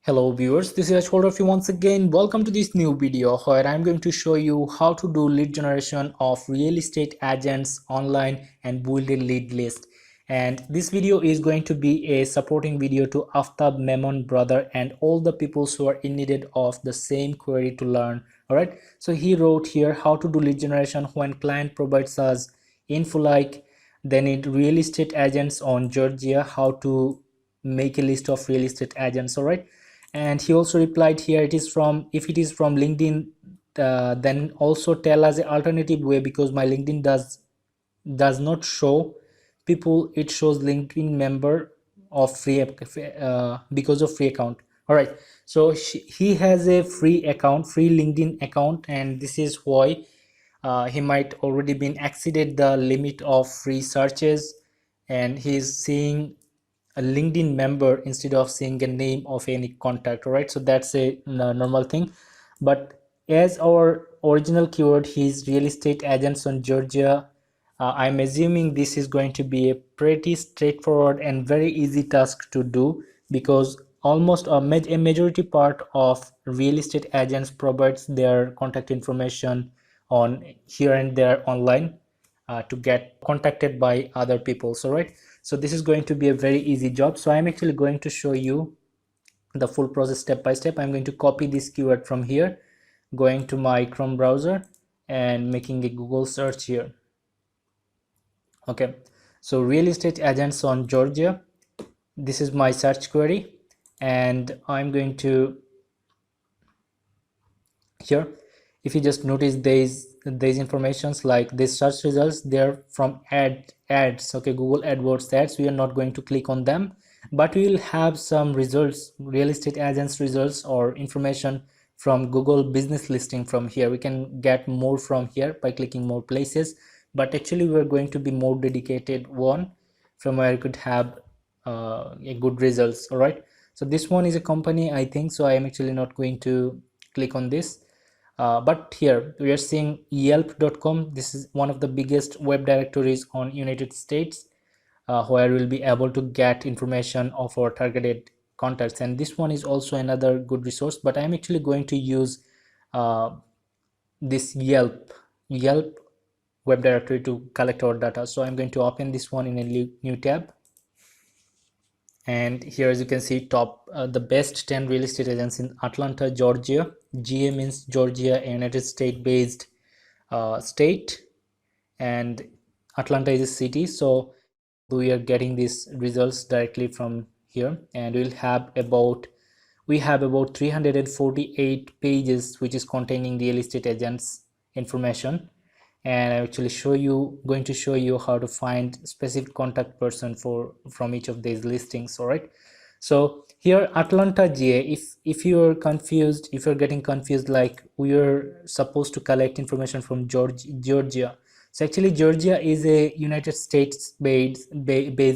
Hello viewers, this is Ashwar once again. Welcome to this new video where I'm going to show you how to do lead generation of real estate agents online and build a lead list. And this video is going to be a supporting video to Aftab Memon brother and all the people who are in need of the same query to learn. Alright, so he wrote here how to do lead generation when client provides us info like they need real estate agents on Georgia, how to make a list of real estate agents. All right, and he also replied here, it is from, if it is from LinkedIn, then also tell us an alternative way, because my LinkedIn does not show people, it shows LinkedIn member of free because of free account. All right, so he has a free account, free LinkedIn account, and this is why he might already been exceeded the limit of free searches, and he's seeing a LinkedIn member instead of seeing a name of any contact. All right, so that's a normal thing. But as our original keyword is real estate agents on Georgia, I'm assuming this is going to be a pretty straightforward and very easy task to do, because almost a majority part of real estate agents provides their contact information on here and there online to get contacted by other people. So right, so this is going to be a very easy job. So I'm actually going to show you the full process step by step. I'm going to copy this keyword from here, going to my Chrome browser and making a Google search here. Okay, so real estate agents on Georgia, this is my search query, and I'm going to here, if you just notice, there's informations like this search results, they're from ads. Okay, Google AdWords ads. We are not going to click on them, but we will have some results, real estate agents results or information from Google business listing. From here we can get more from here by clicking more places, but actually we're going to be more dedicated one from where you could have a good results. All right, so this one is a company, I think, so I am actually not going to click on this. But here we are seeing yelp.com. This is one of the biggest web directories on United States, where we'll be able to get information of our targeted contacts, and this one is also another good resource, but I'm actually going to use uh, this Yelp web directory to collect our data. So I'm going to open this one in a new tab, and here, as you can see, top the best 10 real estate agents in Atlanta, Georgia. GA means Georgia, a United States based state, and Atlanta is a city. So we are getting these results directly from here, and we have about 348 pages which is containing real estate agents information. And I actually going to show you how to find specific contact person from each of these listings. All right, so here Atlanta, GA, if you're confused, if you're getting confused, like we are supposed to collect information from Georgia. So actually Georgia is a United States based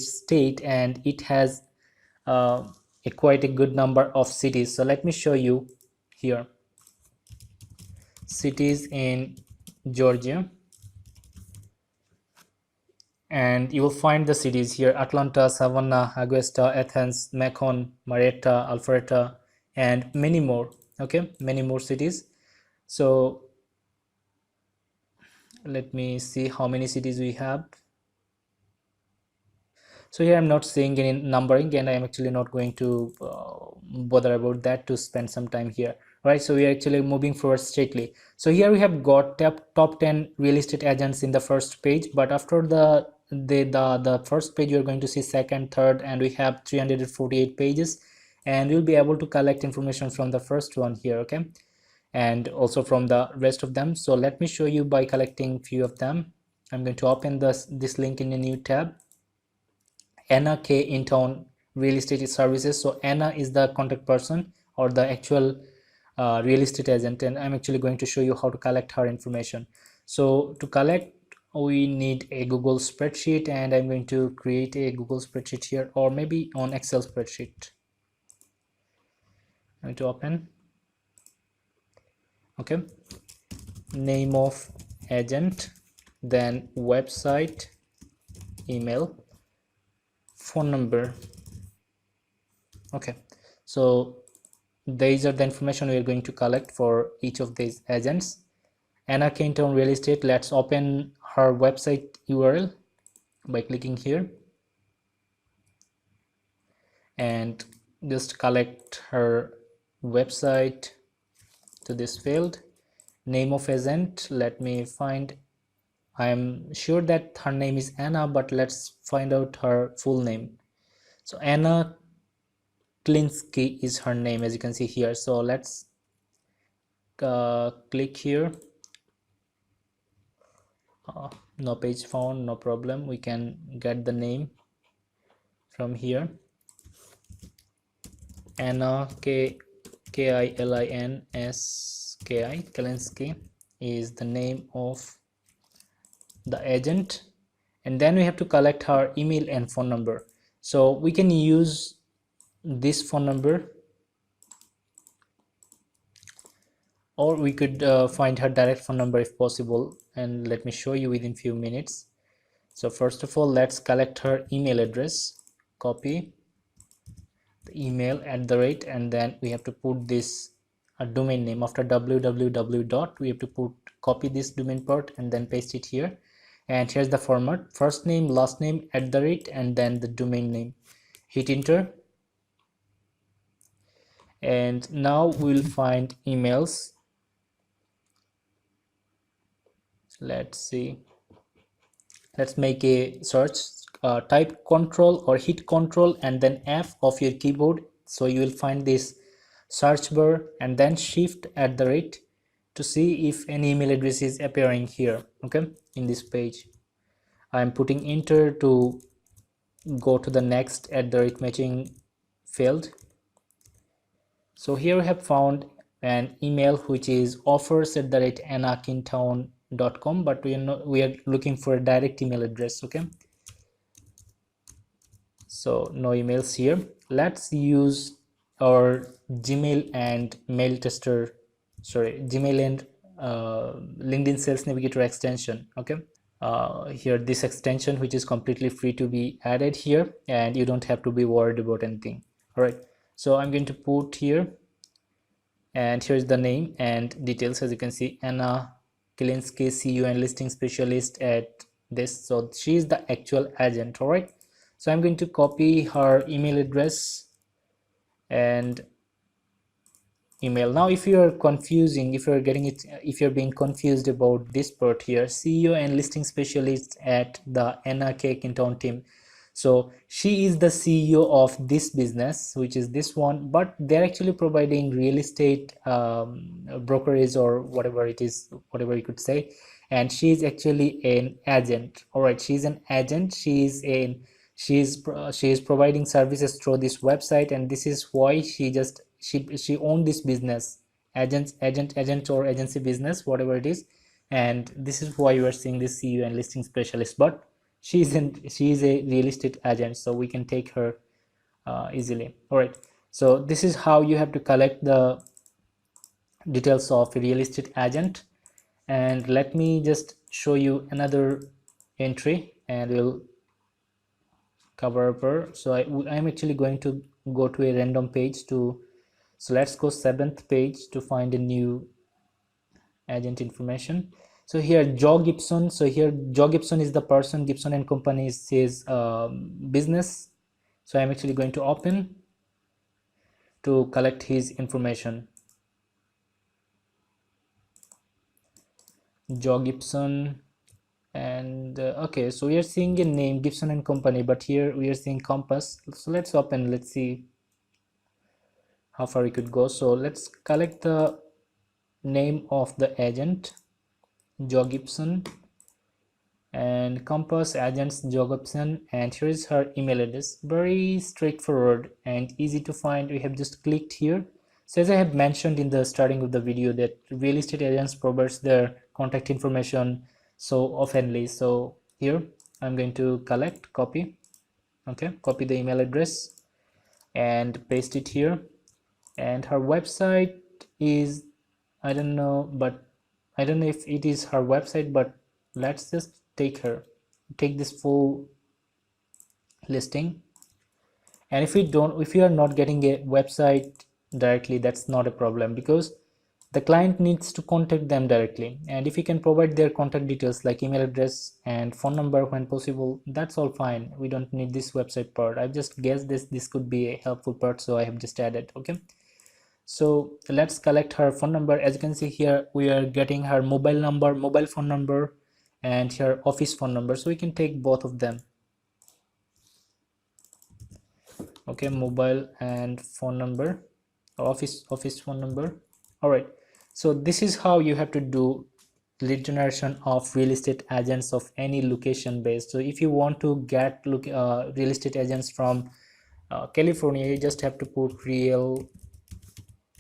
state, and it has quite a good number of cities. So let me show you here cities in Georgia, and you will find the cities here: Atlanta, Savannah, Augusta, Athens, Macon, Marietta, Alpharetta, and many more. Okay, many more cities. So let me see how many cities we have. So here I'm not seeing any numbering, and I'm actually not going to bother about that to spend some time here. Right, so we are actually moving forward straightly. So here we have got top 10 real estate agents in the first page, but after the first page you're going to see second, third, and we have 348 pages, and we'll be able to collect information from the first one here. Okay, and also from the rest of them. So let me show you by collecting few of them. I'm going to open this link in a new tab. Anna K in town real estate services. So Anna is the contact person or the actual real estate agent, and I'm actually going to show you how to collect her information. So to collect, we need a Google spreadsheet, and I'm going to create a Google spreadsheet here, or maybe on Excel spreadsheet. I'm going to open. Okay, name of agent, then website, email, phone number. Okay, so these are the information we are going to collect for each of these agents. Anna Kenton Real Estate, let's open her website URL by clicking here and just collect her website to this field. Name of agent, let me find, I am sure that her name is Anna, but let's find out her full name. So Anna Klinsky is her name, as you can see here. So let's click here. No page found, no problem, we can get the name from here. Anna K-I-L-I-N-S-K-I Klinsky is the name of the agent, and then we have to collect her email and phone number. So we can use this phone number, or we could find her direct phone number if possible, and let me show you within few minutes. So first of all, let's collect her email address, copy the email @ and then we have to put this domain name after www dot, we have to copy this domain part and then paste it here. And here's the format: first name, last name, @ and then the domain name. Hit enter, and now we'll find emails. Let's see, let's make a search. Type control or hit control and then F of your keyboard, so you will find this search bar, and then shift @ to see if any email address is appearing here. Okay, in this page I'm putting enter to go to the next @ matching field. So here we have found an email which is offers@annakintown.com, but we are looking for a direct email address. Okay, so no emails here. Let's use our Gmail and mail tester, Gmail and LinkedIn Sales Navigator extension. Okay, here this extension, which is completely free to be added here, and you don't have to be worried about anything. All right, so I'm going to put here, and here's the name and details. As you can see, Anna Klinsky, CEO and listing specialist at this. So she is the actual agent. All right, so I'm going to copy her email address and email. Now if you are confusing, if you're being confused about this part here, CEO and listing specialist at the Anna K Kintown team, so she is the CEO of this business, which is this one, but they're actually providing real estate brokerage or whatever it is, whatever you could say, and she is actually an agent. All right, she's an agent. She is providing services through this website, and this is why she owned this business, agent or agency business, whatever it is, and this is why you are seeing this CEO and listing specialist. But she is a real estate agent, so we can take her easily. All right, so this is how you have to collect the details of a real estate agent. And let me just show you another entry, and we'll cover up her. So I'm actually going to go to a random page to, so let's go 7th page to find a new agent information. So here Joe Gibson, so here Joe Gibson is the person, Gibson and Company is his business. So I'm actually going to open to collect his information. Joe Gibson, and okay, so we are seeing a name Gibson and Company, but here we are seeing Compass. So let's open, let's see how far we could go. So let's collect the name of the agent, Joe Gibson, and Compass agents Joe Gibson, and here is her email address. Very straightforward and easy to find. We have just clicked here. So as I have mentioned in the starting of the video, that real estate agents provides their contact information so oftenly. So here I'm going to copy, okay, copy the email address and paste it here. And her website is, I don't know if it is her website, but let's just take this full listing. And if you are not getting a website directly, that's not a problem, because the client needs to contact them directly. And if you can provide their contact details like email address and phone number when possible, that's all fine. We don't need this website part. I've just guessed this could be a helpful part, so I have just added. Okay, so let's collect her phone number. As you can see here, we are getting her mobile number, mobile phone number, and her office phone number, so we can take both of them. Okay, mobile and phone number, office phone number. All right, so this is how you have to do lead generation of real estate agents of any location based. So if you want to get real estate agents from California, you just have to put real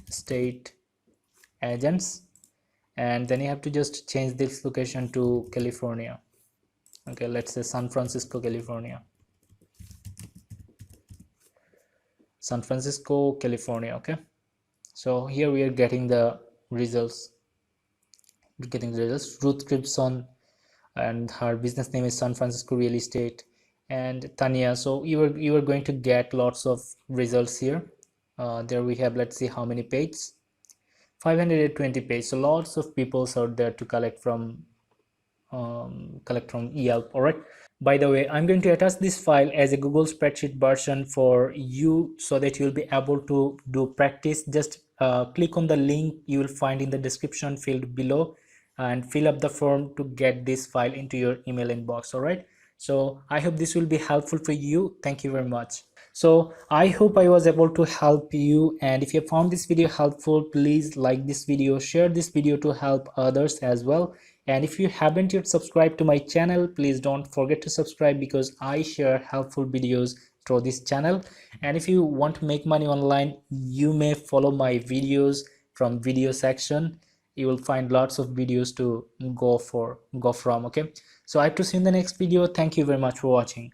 estate agents, and then you have to just change this location to California. Okay, let's say San Francisco, California. San Francisco, California. Okay, so here we are getting the results. Ruth Gibson, and her business name is San Francisco Real Estate, and Tanya. So you are going to get lots of results here. There we have, let's see how many pages. 520 pages. So lots of people out there to collect from Yelp. All right, by the way, I'm going to attach this file as a Google spreadsheet version for you, so that you'll be able to do practice. Just click on the link you will find in the description field below and fill up the form to get this file into your email inbox. All right, so I hope this will be helpful for you. Thank you very much. So I hope I was able to help you, and if you found this video helpful, please like this video, share this video to help others as well. And if you haven't yet subscribed to my channel, please don't forget to subscribe, because I share helpful videos through this channel. And if you want to make money online, you may follow my videos from video section. You will find lots of videos to go from. Okay, so I have to see you in the next video. Thank you very much for watching.